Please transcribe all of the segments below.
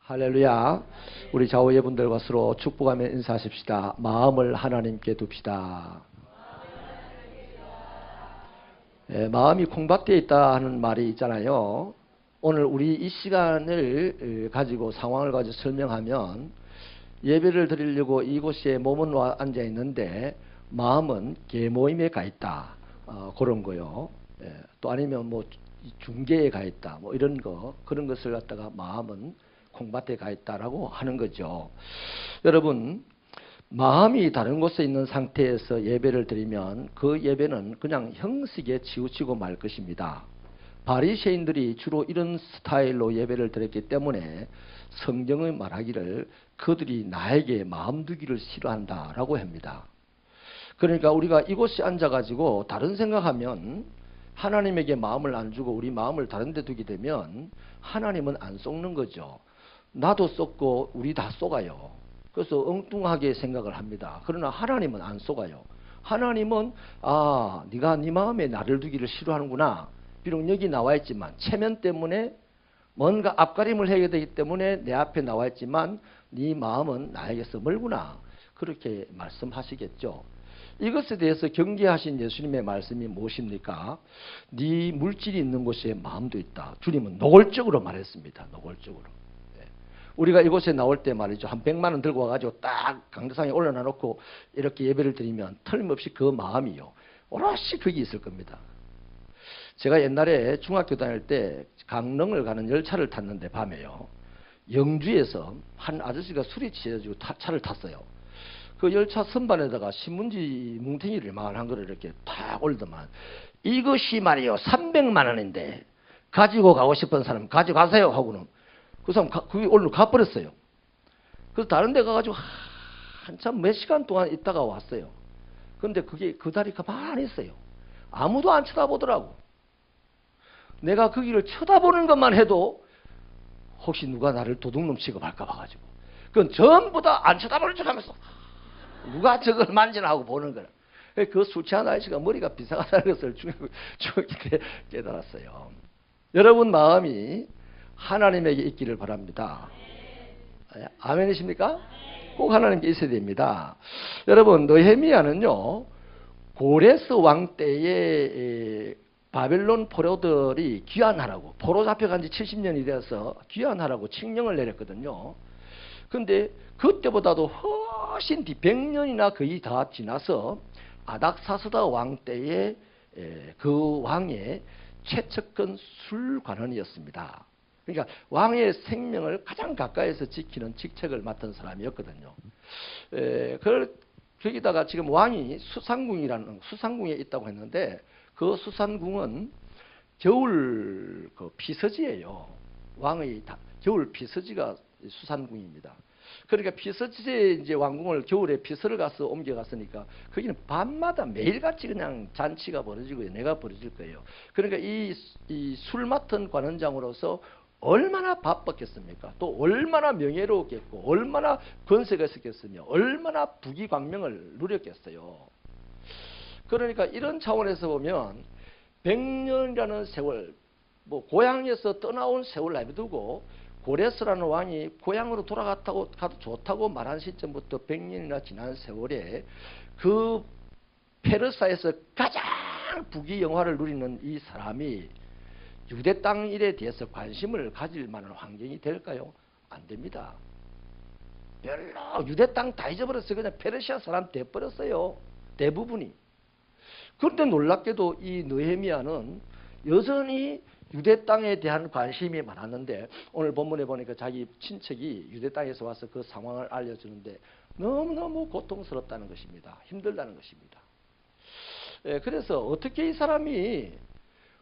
할렐루야. 우리 좌우예분들과 서로 축복하며 인사하십시다. 마음을 하나님께 둡시다. 마음이 콩밭대에 있다 하는 말이 있잖아요. 오늘 우리 이 시간을 가지고 상황을 가지고 설명하면 예배를 드리려고 이곳에 몸은 와 앉아 있는데 마음은 계모임에 가 있다. 그런 거요. 또 아니면 뭐 중계에 가 있다. 뭐 이런 거 그런 것을 갖다가 마음은 콩밭에 가 있다라고 하는 거죠. 여러분, 마음이 다른 곳에 있는 상태에서 예배를 드리면 그 예배는 그냥 형식에 치우치고 말 것입니다. 바리새인들이 주로 이런 스타일로 예배를 드렸기 때문에 성경의 말하기를 그들이 나에게 마음 두기를 싫어한다라고 합니다. 그러니까 우리가 이곳에 앉아가지고 다른 생각하면 하나님에게 마음을 안 주고 우리 마음을 다른 데 두게 되면 하나님은 안 속는 거죠. 나도 속고 우리 다 속아요. 그래서 엉뚱하게 생각을 합니다. 그러나 하나님은 안 속아요. 하나님은 네가 네 마음에 나를 두기를 싫어하는구나. 비록 여기 나와 있지만 체면 때문에 뭔가 앞가림을 해야 되기 때문에 내 앞에 나와 있지만 네 마음은 나에게서 멀구나. 그렇게 말씀하시겠죠. 이것에 대해서 경계하신 예수님의 말씀이 무엇입니까? 네 물질이 있는 곳에 마음도 있다. 주님은 노골적으로 말했습니다. 노골적으로. 우리가 이곳에 나올 때 말이죠. 한 100만 원 들고 와가지고 딱 강대상에 올려놔 놓고 이렇게 예배를 드리면 틀림없이 그 마음이요. 오롯이 거기 있을 겁니다. 제가 옛날에 중학교 다닐 때 강릉을 가는 열차를 탔는데 밤에요. 영주에서 한 아저씨가 술이 취해가지고 차를 탔어요. 그 열차 선반에다가 신문지 뭉탱이를 만한 거를 이렇게 탁 올리더만 이것이 말이요 300만 원인데 가지고 가고 싶은 사람 가져가세요 하고는 그 사람 그게 오늘 가버렸어요. 그래서 다른 데 가가지고 한참 몇 시간 동안 있다가 왔어요. 그런데 그게 그 다리 가만히 있어요. 아무도 안 쳐다보더라고. 내가 그 길을 쳐다보는 것만 해도 혹시 누가 나를 도둑놈 취급할까 봐가지고 그건 전부 다 안 쳐다보는 척 하면서 누가 저걸 만지나 하고 보는 거야. 그 술 취한 아저씨가 머리가 비상하다는 것을 중학교 깨달았어요. 여러분 마음이 하나님에게 있기를 바랍니다. 아멘이십니까? 꼭 하나님께 있어야 됩니다. 여러분 느헤미야는요 고레스 왕 때에 바벨론 포로들이 귀환하라고 포로 잡혀간 지 70년이 되어서 귀환하라고 칙령을 내렸거든요. 그런데 그때보다도 훨씬 뒤 100년이나 거의 다 지나서 아닥사스다 왕 때에 그 왕의 최측근 술관원이었습니다. 그러니까 왕의 생명을 가장 가까이서 지키는 직책을 맡은 사람이었거든요. 거기다가 지금 왕이 수상궁에 있다고 했는데 그 수상궁은 겨울 그 피서지예요. 왕의 겨울 피서지가 수상궁입니다. 그러니까 피서지에 이제 왕궁을 겨울에 피서를 가서 옮겨갔으니까 거기는 밤마다 매일같이 그냥 잔치가 벌어지고 연회가 벌어질 거예요. 그러니까 이 술 맡은 관원장으로서 얼마나 바빴겠습니까? 또 얼마나 명예로웠겠고 얼마나 권세가 있었겠으며 얼마나 부귀광명을 누렸겠어요. 그러니까 이런 차원에서 보면 100년이라는 세월, 뭐 고향에서 떠나온 세월 내비두고 고레스라는 왕이 고향으로 돌아가도 좋다고 말한 시점부터 100년이나 지난 세월에 그 페르사에서 가장 부귀영화를 누리는 이 사람이 유대 땅 일에 대해서 관심을 가질 만한 환경이 될까요? 안 됩니다. 별로 유대 땅 다 잊어버렸어요. 그냥 페르시아 사람 돼버렸어요. 대부분이. 그런데 놀랍게도 이 느헤미야는 여전히 유대 땅에 대한 관심이 많았는데 오늘 본문에 보니까 자기 친척이 유대 땅에서 와서 그 상황을 알려주는데 너무너무 고통스럽다는 것입니다. 힘들다는 것입니다. 그래서 어떻게 이 사람이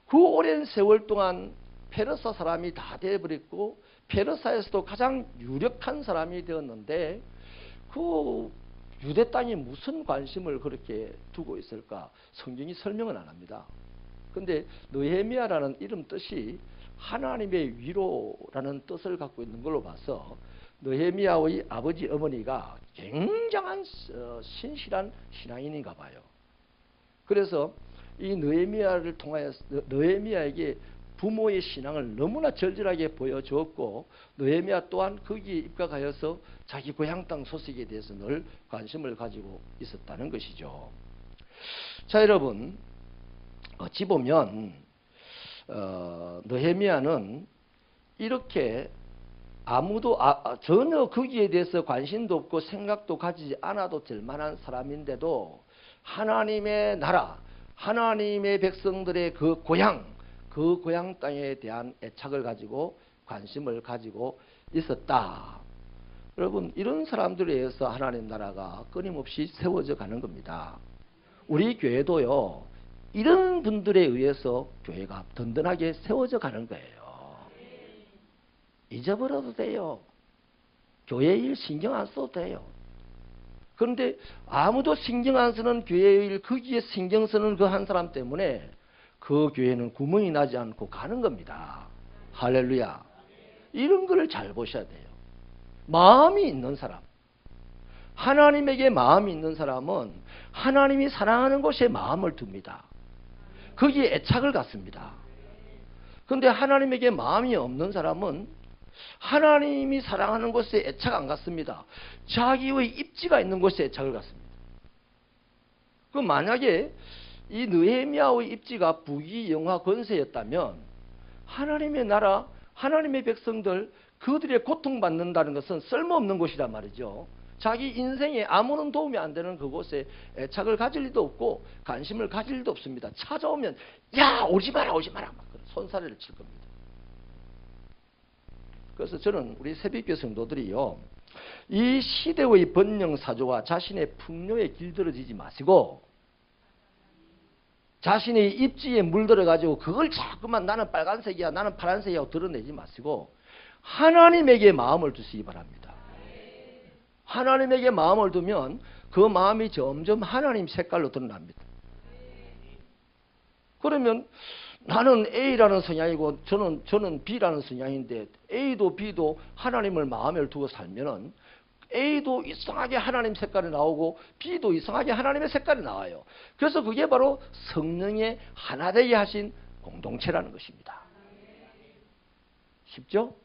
그 오랜 세월 동안 페르사 사람이 다 되어버렸고 페르사에서도 가장 유력한 사람이 되었는데 그 유대 땅에 무슨 관심을 그렇게 두고 있을까? 성경이 설명은 안 합니다. 그런데 느헤미야라는 이름 뜻이 하나님의 위로라는 뜻을 갖고 있는 걸로 봐서 느헤미야의 아버지 어머니가 굉장한 신실한 신앙인인가 봐요. 그래서 이 느헤미야를 통하여 느헤미야에게 부모의 신앙을 너무나 절절하게 보여주었고 느헤미야 또한 거기에 입각하여서 자기 고향 땅 소식에 대해서 늘 관심을 가지고 있었다는 것이죠. 자, 여러분, 어찌 보면 느헤미야는 이렇게 아무도 전혀 거기에 대해서 관심도 없고 생각도 가지지 않아도 될 만한 사람인데도 하나님의 나라, 하나님의 백성들의 그 고향 땅에 대한 애착을 가지고 관심을 가지고 있었다. 여러분, 이런 사람들에 의해서 하나님 나라가 끊임없이 세워져 가는 겁니다. 우리 교회도요, 이런 분들에 의해서 교회가 든든하게 세워져 가는 거예요. 잊어버려도 돼요. 교회 일 신경 안 써도 돼요. 그런데 아무도 신경 안 쓰는 교회 일, 거기에 신경 쓰는 그 한 사람 때문에 그 교회는 구멍이 나지 않고 가는 겁니다. 할렐루야. 이런 거를 잘 보셔야 돼요. 마음이 있는 사람, 하나님에게 마음이 있는 사람은 하나님이 사랑하는 곳에 마음을 둡니다. 거기에 애착을 갖습니다. 그런데 하나님에게 마음이 없는 사람은 하나님이 사랑하는 곳에 애착 안 갖습니다. 자기의 입지가 있는 곳에 애착을 갖습니다. 그 만약에 이 느헤미야의 입지가 부귀 영화 권세였다면 하나님의 나라, 하나님의 백성들, 그들의 고통받는다는 것은 쓸모없는 곳이란 말이죠. 자기 인생에 아무런 도움이 안 되는 그곳에 애착을 가질 리도 없고 관심을 가질 리도 없습니다. 찾아오면 야, 오지 마라 오지 마라 막 손사래를 칠 겁니다. 그래서 저는 우리 새벽교 성도들이요, 이 시대의 번영사조와 자신의 풍요에 길들어지지 마시고 자신의 입지에 물들어 가지고 그걸 자꾸만 나는 빨간색이야 나는 파란색이야 하고 드러내지 마시고 하나님에게 마음을 두시기 바랍니다. 하나님에게 마음을 두면 그 마음이 점점 하나님 색깔로 드러납니다. 그러면 나는 A라는 성향이고 저는 B라는 성향인데 A도 B도 하나님을 마음에 두고 살면은 A도 이상하게 하나님 색깔이 나오고 B도 이상하게 하나님의 색깔이 나와요. 그래서 그게 바로 성령의 하나 되게 하신 공동체라는 것입니다. 쉽죠?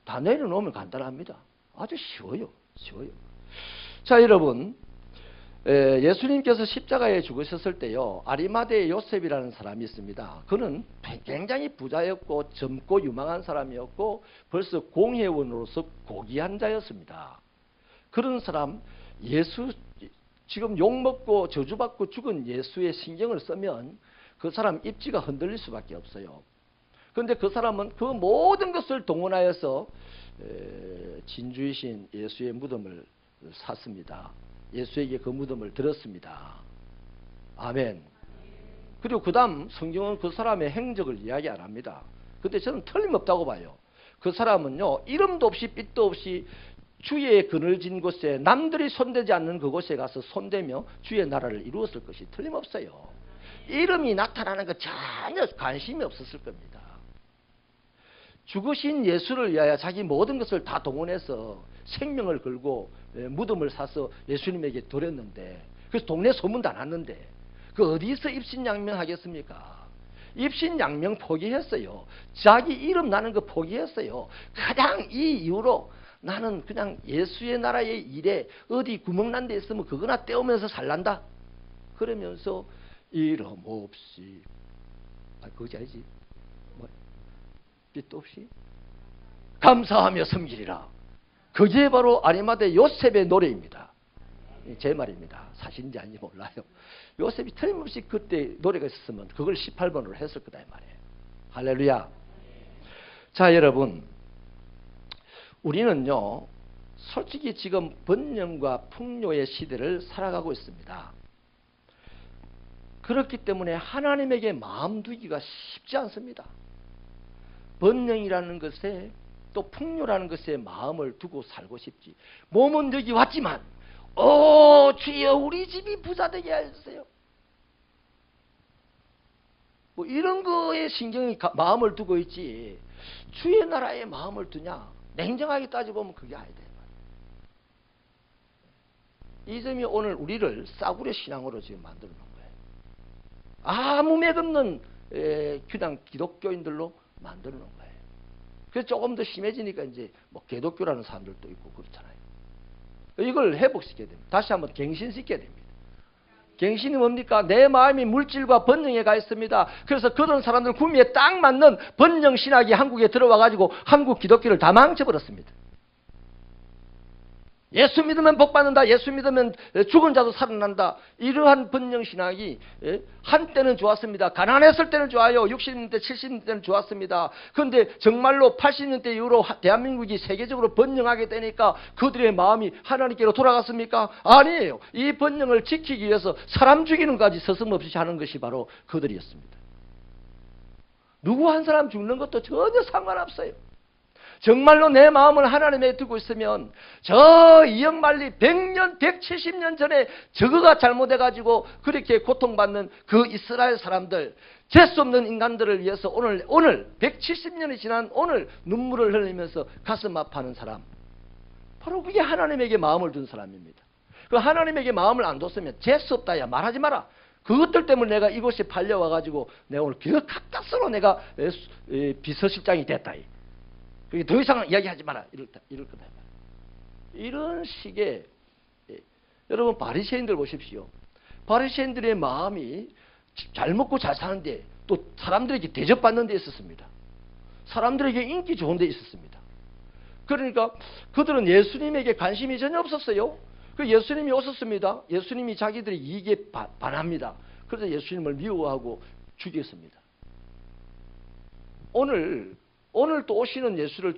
다 내려놓으면 간단합니다. 아주 쉬워요. 자, 여러분, 예수님께서 십자가에 죽으셨을 때요, 아리마대의 요셉이라는 사람이 있습니다. 그는 굉장히 부자였고 젊고 유망한 사람이었고 벌써 공회원으로서 고귀한 자였습니다. 그런 사람, 지금 욕먹고 저주받고 죽은 예수의 신경을 쓰면 그 사람 입지가 흔들릴 수밖에 없어요. 그런데 그 사람은 그 모든 것을 동원하여서 진주이신 예수의 무덤을 샀습니다. 예수에게 그 무덤을 들었습니다. 아멘. 그리고 그 다음 성경은 그 사람의 행적을 이야기 안 합니다. 근데 저는 틀림없다고 봐요. 그 사람은요, 이름도 없이 빛도 없이 주의 그늘진 곳에, 남들이 손대지 않는 그곳에 가서 손대며 주의 나라를 이루었을 것이 틀림없어요. 이름이 나타나는 거 전혀 관심이 없었을 겁니다. 죽으신 예수를 위하여 자기 모든 것을 다 동원해서 생명을 걸고 무덤을 사서 예수님에게 드렸는데, 그래서 동네 소문도 안 났는데 그 어디서 입신양명 하겠습니까? 입신양명 포기했어요. 자기 이름 나는 거 포기했어요. 가장 이 이유로 나는 그냥 예수의 나라의 일에 어디 구멍난 데 있으면 그거나 떼우면서 살란다. 그러면서 이름 없이, 그거지 아니지, 빛도 없이 감사하며 섬기리라. 그게 바로 아리마대 요셉의 노래입니다. 제 말입니다. 사실인지 아닌지 몰라요. 요셉이 틀림없이 그때 노래가 있었으면 그걸 18번으로 했을 거다 이 말이에요. 할렐루야. 자, 여러분, 우리는요, 솔직히 지금 번영과 풍요의 시대를 살아가고 있습니다. 그렇기 때문에 하나님에게 마음 두기가 쉽지 않습니다. 번영이라는 것에 또 풍요라는 것에 마음을 두고 살고 싶지. 몸은 여기 왔지만 주여 우리 집이 부자되게 해주세요. 뭐 이런 거에 신경이 마음을 두고 있지 주의 나라에 마음을 두냐? 냉정하게 따져보면 그게 아니다. 이 점이 오늘 우리를 싸구려 신앙으로 지금 만들어 놓은 거예요. 아무 맥 없는 그냥 기독교인들로 만들어 놓은 거예요. 그래서 조금 더 심해지니까 이제 뭐 개독교라는 사람들도 있고 그렇잖아요. 이걸 회복시켜야 됩니다. 다시 한번 갱신시켜야 됩니다. 갱신이 뭡니까? 내 마음이 물질과 번영에 가 있습니다. 그래서 그런 사람들 구미에 딱 맞는 번영 신학이 한국에 들어와 가지고 한국 기독교를 다 망쳐버렸습니다. 예수 믿으면 복 받는다. 예수 믿으면 죽은 자도 살아난다. 이러한 번영 신학이 한때는 좋았습니다. 가난했을 때는 좋아요. 60년대, 70년대는 좋았습니다. 그런데 정말로 80년대 이후로 대한민국이 세계적으로 번영하게 되니까 그들의 마음이 하나님께로 돌아갔습니까? 아니에요. 이 번영을 지키기 위해서 사람 죽이는 것까지 서슴없이 하는 것이 바로 그들이었습니다. 누구 한 사람 죽는 것도 전혀 상관없어요. 정말로 내 마음을 하나님에 두고 있으면 저 이역만리 100년, 170년 전에 저거가 잘못해가지고 그렇게 고통받는 그 이스라엘 사람들, 재수 없는 인간들을 위해서 오늘 170년이 지난 오늘 눈물을 흘리면서 가슴 아파하는 사람, 바로 그게 하나님에게 마음을 둔 사람입니다. 그 하나님에게 마음을 안 뒀으면 재수 없다 야 말하지 마라. 그것들 때문에 내가 이곳에 팔려와가지고 내가 오늘 그 가까스로 내가 비서실장이 됐다. 더 이상 이야기하지 마라. 이럴 거다. 이런 식의 여러분 바리새인들 보십시오. 바리새인들의 마음이 잘 먹고 잘 사는데 또 사람들에게 대접받는 데 있었습니다. 사람들에게 인기 좋은 데 있었습니다. 그러니까 그들은 예수님에게 관심이 전혀 없었어요. 그 예수님이 오셨습니다. 예수님이 자기들의 이익에 반합니다. 그래서 예수님을 미워하고 죽였습니다. 오늘 또 오시는 예수를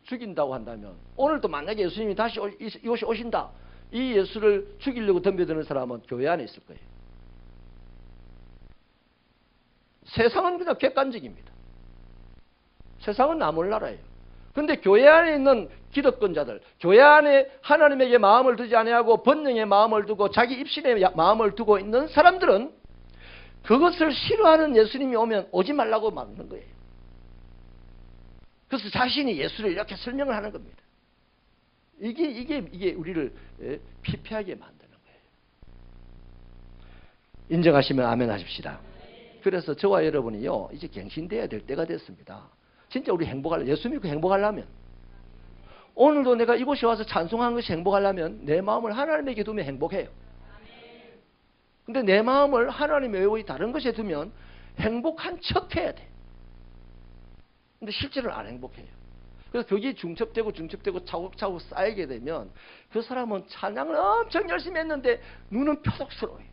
죽인다고 한다면, 오늘 또 만약에 예수님이 다시 이곳에 오신다, 이 예수를 죽이려고 덤벼드는 사람은 교회 안에 있을 거예요. 세상은 그냥 객관적입니다. 세상은 남을 나라예요. 그런데 교회 안에 있는 기득권자들, 교회 안에 하나님에게 마음을 두지 아니하고 번영에 마음을 두고 자기 입신에 마음을 두고 있는 사람들은 그것을 싫어하는 예수님이 오면 오지 말라고 막는 거예요. 그래서 자신이 예수를 이렇게 설명을 하는 겁니다. 이게 우리를 피폐하게 만드는 거예요. 인정하시면 아멘 하십시다. 그래서 저와 여러분이요, 이제 갱신돼야 될 때가 됐습니다. 진짜 우리 예수 믿고 행복하려면, 오늘도 내가 이곳에 와서 찬송하는 것이 행복하려면 내 마음을 하나님에게 두면 행복해요. 근데 내 마음을 하나님 외의 다른 것에 두면 행복한 척 해야 돼. 근데 실제로는 안 행복해요. 그래서 거기에 중첩되고 차곡차곡 쌓이게 되면 그 사람은 찬양을 엄청 열심히 했는데 눈은 표독스러워요.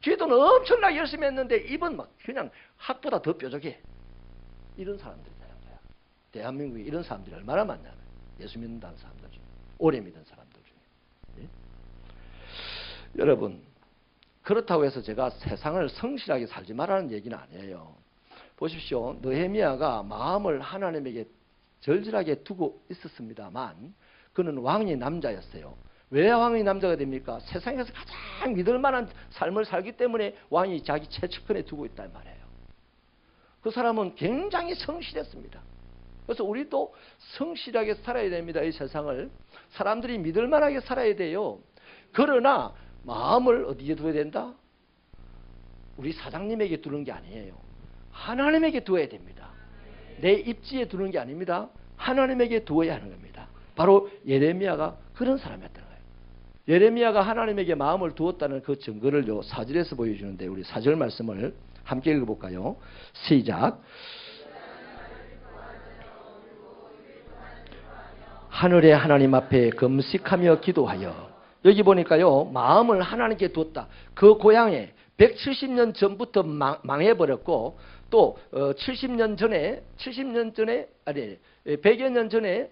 기도는 엄청나게 열심히 했는데 입은 막 그냥 학보다 더 뾰족해. 이런 사람들이라는 거야. 대한민국에 이런 사람들이 얼마나 많냐면, 예수 믿는다는 사람들 중에, 오래 믿은 사람들 중에. 예? 여러분, 그렇다고 해서 제가 세상을 성실하게 살지 말라는 얘기는 아니에요. 보십시오. 느헤미야가 마음을 하나님에게 절절하게 두고 있었습니다만 그는 왕의 남자였어요. 왜 왕의 남자가 됩니까? 세상에서 가장 믿을 만한 삶을 살기 때문에 왕이 자기 최측근에 두고 있단 말이에요. 그 사람은 굉장히 성실했습니다. 그래서 우리도 성실하게 살아야 됩니다. 이 세상을. 사람들이 믿을 만하게 살아야 돼요. 그러나 마음을 어디에 두어야 된다? 우리 사장님에게 두는 게 아니에요. 하나님에게 두어야 됩니다. 내 입지에 두는 게 아닙니다. 하나님에게 두어야 하는 겁니다. 바로 예레미야가 그런 사람이었다는 거예요. 예레미야가 하나님에게 마음을 두었다는 그 증거를 4절에서 보여주는데, 우리 4절 말씀을 함께 읽어볼까요? 시작. 하늘의 하나님 앞에 금식하며 기도하여. 여기 보니까요, 마음을 하나님께 두었다. 그 고향에 170년 전부터 망해버렸고, 또 100여 년 전에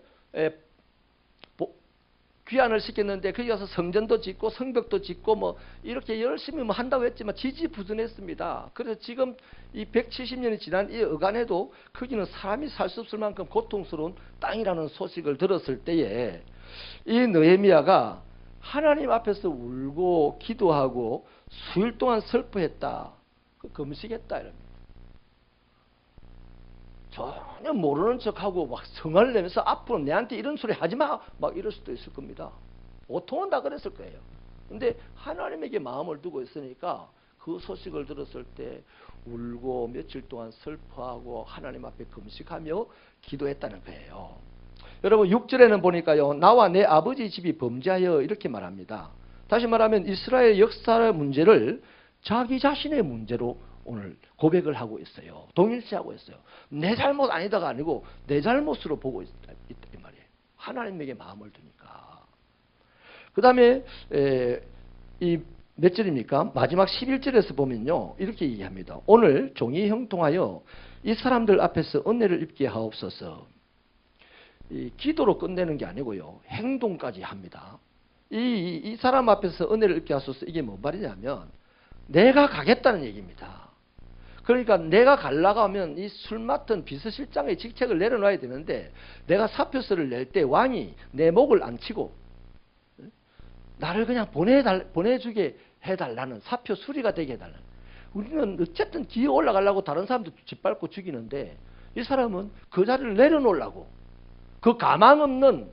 귀환을 시켰는데 거기 가서 성전도 짓고 성벽도 짓고 뭐 이렇게 열심히 뭐 한다고 했지만 지지부진했습니다. 그래서 지금 이 170년이 지난 이 어간에도 거기는 사람이 살 수 없을 만큼 고통스러운 땅이라는 소식을 들었을 때에 이 느헤미야가 하나님 앞에서 울고 기도하고 수일 동안 슬퍼했다. 금식했다 이럽니다. 전혀 모르는 척하고 막 성을 내면서 앞으로 내한테 이런 소리 하지 마! 막 이럴 수도 있을 겁니다. 보통은 다 그랬을 거예요. 근데 하나님에게 마음을 두고 있으니까 그 소식을 들었을 때 울고 며칠 동안 슬퍼하고 하나님 앞에 금식하며 기도했다는 거예요. 여러분 6절에는 보니까요, 나와 내 아버지 집이 범죄하여 이렇게 말합니다. 다시 말하면 이스라엘 역사의 문제를 자기 자신의 문제로 오늘 고백을 하고 있어요. 동일시하고 있어요. 내 잘못 아니다가 아니고 내 잘못으로 보고 있다 이 말이에요. 하나님에게 마음을 두니까. 그 다음에 이 몇 절입니까? 마지막 11절에서 보면요, 이렇게 얘기합니다. 오늘 종이 형통하여 이 사람들 앞에서 은혜를 입게 하옵소서. 이 기도로 끝내는 게 아니고요, 행동까지 합니다. 이 사람 앞에서 은혜를 입게 하소서. 이게 뭔 말이냐면 내가 가겠다는 얘기입니다. 그러니까 내가 가려고 하면 이 술 맡은 비서실장의 직책을 내려놔야 되는데, 내가 사표서를 낼 때 왕이 내 목을 안 치고 나를 그냥 보내주게 해달라는, 사표 수리가 되게 해달라는. 우리는 어쨌든 기어 올라가려고 다른 사람도 짓밟고 죽이는데, 이 사람은 그 자리를 내려놓으려고, 그 가망 없는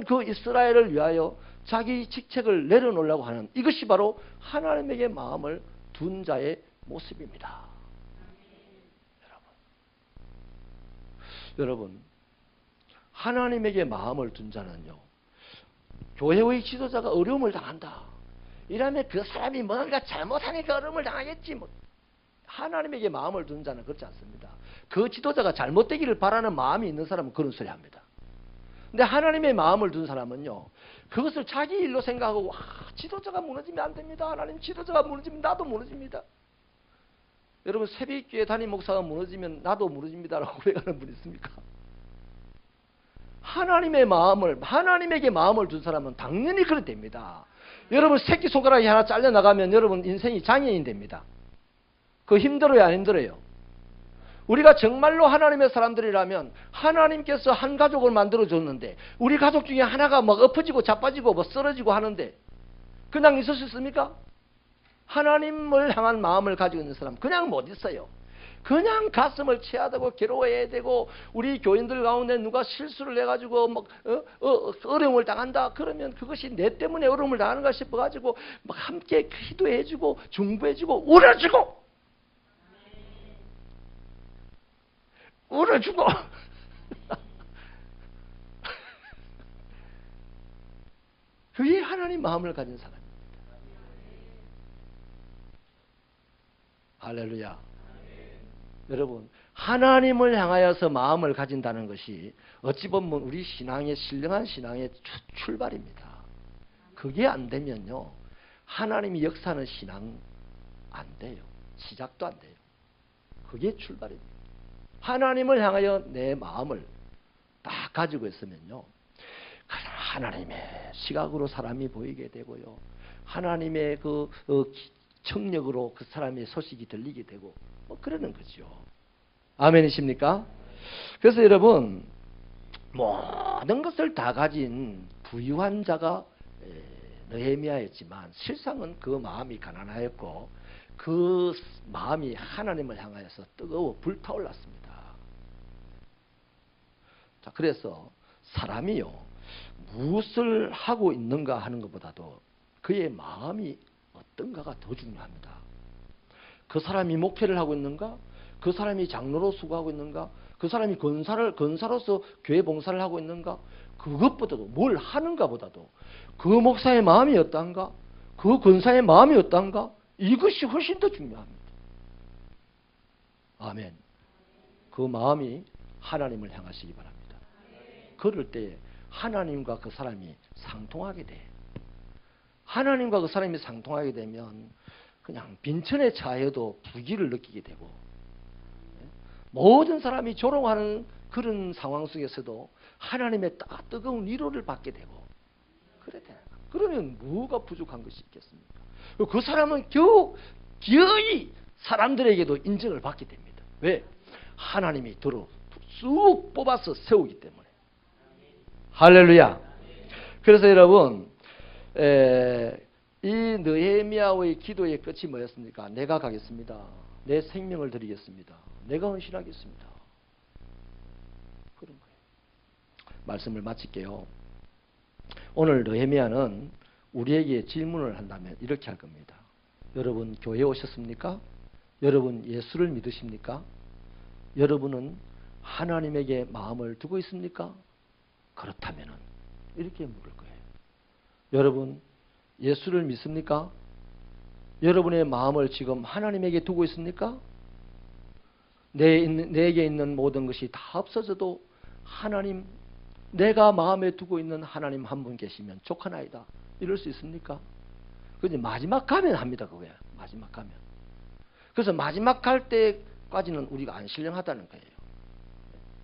그 이스라엘을 위하여 자기 직책을 내려놓으려고 하는, 이것이 바로 하나님에게 마음을 둔 자의 모습입니다. 여러분, 하나님에게 마음을 둔 자는요, 교회의 지도자가 어려움을 당한다 이러면 그 사람이 뭔가 잘못하니까 어려움을 당하겠지, 뭐. 하나님에게 마음을 둔 자는 그렇지 않습니다. 그 지도자가 잘못되기를 바라는 마음이 있는 사람은 그런 소리 합니다. 근데 하나님의 마음을 둔 사람은요, 그것을 자기 일로 생각하고, 지도자가 무너지면 안 됩니다. 하나님, 지도자가 무너지면 나도 무너집니다. 여러분, 새벽교회 담임 목사가 무너지면 나도 무너집니다라고 고백하는 분 있습니까? 하나님에게 마음을 둔 사람은 당연히 그래 됩니다. 여러분, 새끼손가락이 하나 잘려나가면 여러분 인생이 장애인 됩니다. 그거 힘들어요, 안 힘들어요? 우리가 정말로 하나님의 사람들이라면 하나님께서 한 가족을 만들어줬는데, 우리 가족 중에 하나가 막 엎어지고 자빠지고 뭐 쓰러지고 하는데 그냥 있을 수 있습니까? 하나님을 향한 마음을 가지고 있는 사람 그냥 못 있어요. 그냥 가슴을 채하고 괴로워해야 되고, 우리 교인들 가운데 누가 실수를 해가지고 막 어려움을 당한다 그러면 그것이 내 때문에 어려움을 당하는가 싶어가지고 막 함께 기도해주고 중보해주고 울어주고 그게 하나님 마음을 가진 사람입니다. 할렐루야. 여러분, 하나님을 향하여서 마음을 가진다는 것이 어찌 보면 우리 신앙의, 신령한 신앙의 출발입니다. 그게 안 되면요, 하나님이 역사하는 신앙 안 돼요. 시작도 안 돼요. 그게 출발입니다. 하나님을 향하여 내 마음을 딱 가지고 있으면요, 하나님의 시각으로 사람이 보이게 되고요, 하나님의 그 청력으로 그 사람의 소식이 들리게 되고 뭐 그러는 거죠. 아멘이십니까? 그래서 여러분, 모든 것을 다 가진 부유한 자가 느헤미야였지만 실상은 그 마음이 가난하였고 그 마음이 하나님을 향하여서 뜨거워 불타올랐습니다. 자, 그래서 사람이요, 무엇을 하고 있는가 하는 것보다도 그의 마음이 어떤가가 더 중요합니다. 그 사람이 목회를 하고 있는가? 그 사람이 장로로 수고하고 있는가? 그 사람이 권사로서 교회 봉사를 하고 있는가? 그것보다도, 뭘 하는가 보다도 그 목사의 마음이 어떤가? 그 권사의 마음이 어떤가? 이것이 훨씬 더 중요합니다. 아멘. 그 마음이 하나님을 향하시기 바랍니다. 그럴 때 하나님과 그 사람이 상통하게 돼. 하나님과 그 사람이 상통하게 되면 그냥 빈천에 차여도 부기를 느끼게 되고, 모든 사람이 조롱하는 그런 상황 속에서도 하나님의 뜨거운 위로를 받게 되고 그래 돼요. 그러면 뭐가 부족한 것이 있겠습니까? 그 사람은 기어이 사람들에게도 인정을 받게 됩니다. 왜? 하나님이 쑥 뽑아서 세우기 때문에. 할렐루야. 그래서 여러분, 이 느헤미야의 기도의 끝이 뭐였습니까? 내가 가겠습니다. 내 생명을 드리겠습니다. 내가 헌신하겠습니다. 그런 거예요. 말씀을 마칠게요. 오늘 느헤미야는 우리에게 질문을 한다면 이렇게 할 겁니다. 여러분 교회에 오셨습니까? 여러분 예수를 믿으십니까? 여러분은 하나님에게 마음을 두고 있습니까? 그렇다면 이렇게 물을 거예요. 여러분 예수를 믿습니까? 여러분의 마음을 지금 하나님에게 두고 있습니까? 내게 있는 모든 것이 다 없어져도 하나님, 내가 마음에 두고 있는 하나님 한 분 계시면 족하나이다. 이럴 수 있습니까? 근데 마지막 가면 합니다. 그거야. 마지막 가면. 그래서 마지막 갈 때까지는 우리가 안 신령하다는 거예요.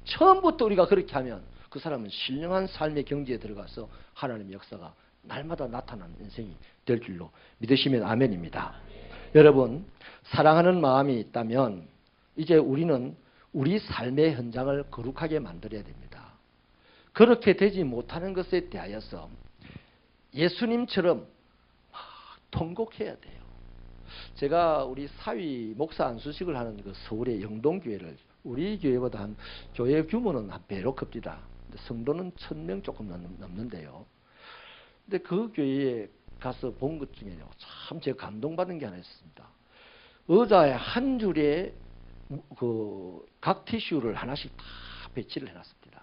처음부터 우리가 그렇게 하면 그 사람은 신령한 삶의 경지에 들어가서 하나님의 역사가 날마다 나타나는 인생이 될 줄로 믿으시면 아멘입니다. 여러분, 사랑하는 마음이 있다면 이제 우리는 우리 삶의 현장을 거룩하게 만들어야 됩니다. 그렇게 되지 못하는 것에 대하여서 예수님처럼 통곡해야 돼요. 제가 우리 사위 목사 안수식을 하는 그 서울의 영동교회를 우리 교회보다 한 교회 규모는 한 배로 큽니다. 성도는 1000명 조금 넘는데요. 근데 그 교회에 가서 본 것 중에 참 제가 감동받은 게 하나 있습니다. 의자에 한 줄에 그 각 티슈를 하나씩 다 배치를 해놨습니다.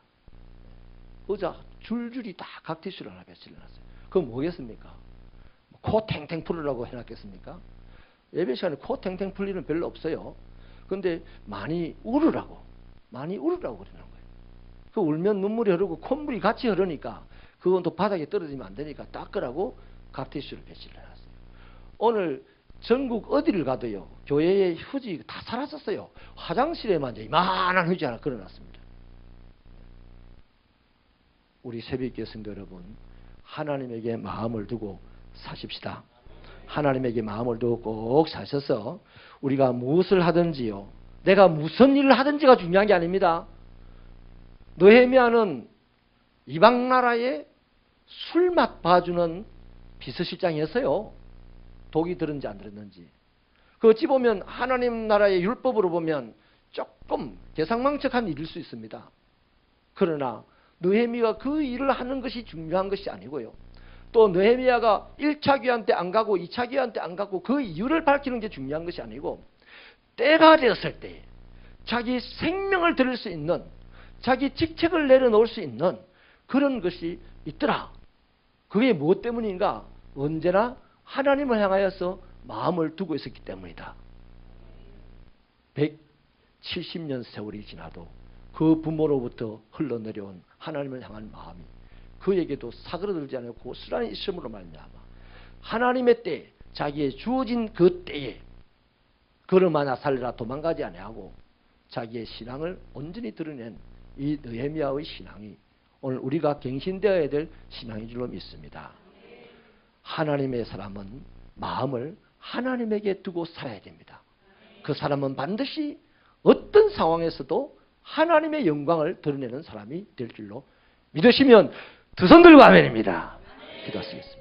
의자 줄줄이 다 각 티슈를 하나 배치를 해놨어요. 그건 뭐겠습니까? 코 탱탱 풀으라고 해놨겠습니까? 예배 시간에 코 탱탱 풀 일은 별로 없어요. 근데 많이 울으라고 그러는 거예요. 그 울면 눈물이 흐르고 콧물이 같이 흐르니까 그건 또 바닥에 떨어지면 안 되니까 닦으라고 각 티슈를 배치를 해놨어요. 오늘 전국 어디를 가도요, 교회의 휴지 다 사라졌어요. 화장실에만 이만한 휴지 하나 걸어놨습니다. 우리 새벽기도 성도 여러분, 하나님에게 마음을 두고 사십시다. 하나님에게 마음을 두고 꼭 사셔서 우리가 무엇을 하든지요, 내가 무슨 일을 하든지가 중요한 게 아닙니다. 느헤미야는 이방 나라에 술맛 봐주는 비서실장이었어요. 독이 들었는지 안 들었는지. 그 어찌 보면 하나님 나라의 율법으로 보면 조금 개상망측한 일일 수 있습니다. 그러나 느헤미야가 그 일을 하는 것이 중요한 것이 아니고요. 또 느헤미야가 1차 귀환 때 안 가고 2차 귀환 때 안 가고 그 이유를 밝히는 게 중요한 것이 아니고, 때가 되었을 때 자기 생명을 드릴 수 있는, 자기 직책을 내려놓을 수 있는 그런 것이 있더라. 그게 무엇 때문인가? 언제나 하나님을 향하여서 마음을 두고 있었기 때문이다. 170년 세월이 지나도 그 부모로부터 흘러내려온 하나님을 향한 마음이 그에게도 사그러들지 않고 고스란히 있음으로 말미암아 하나님의 때, 자기의 주어진 그 때에 걸음하나 살려라 도망가지 아니하고 자기의 신앙을 온전히 드러낸 이 느헤미야의 신앙이 오늘 우리가 갱신되어야 될 신앙인 줄로 믿습니다. 하나님의 사람은 마음을 하나님에게 두고 살아야 됩니다. 그 사람은 반드시 어떤 상황에서도 하나님의 영광을 드러내는 사람이 될 줄로 믿으시면 두 손 들고 아멘입니다. 기도하시겠습니다.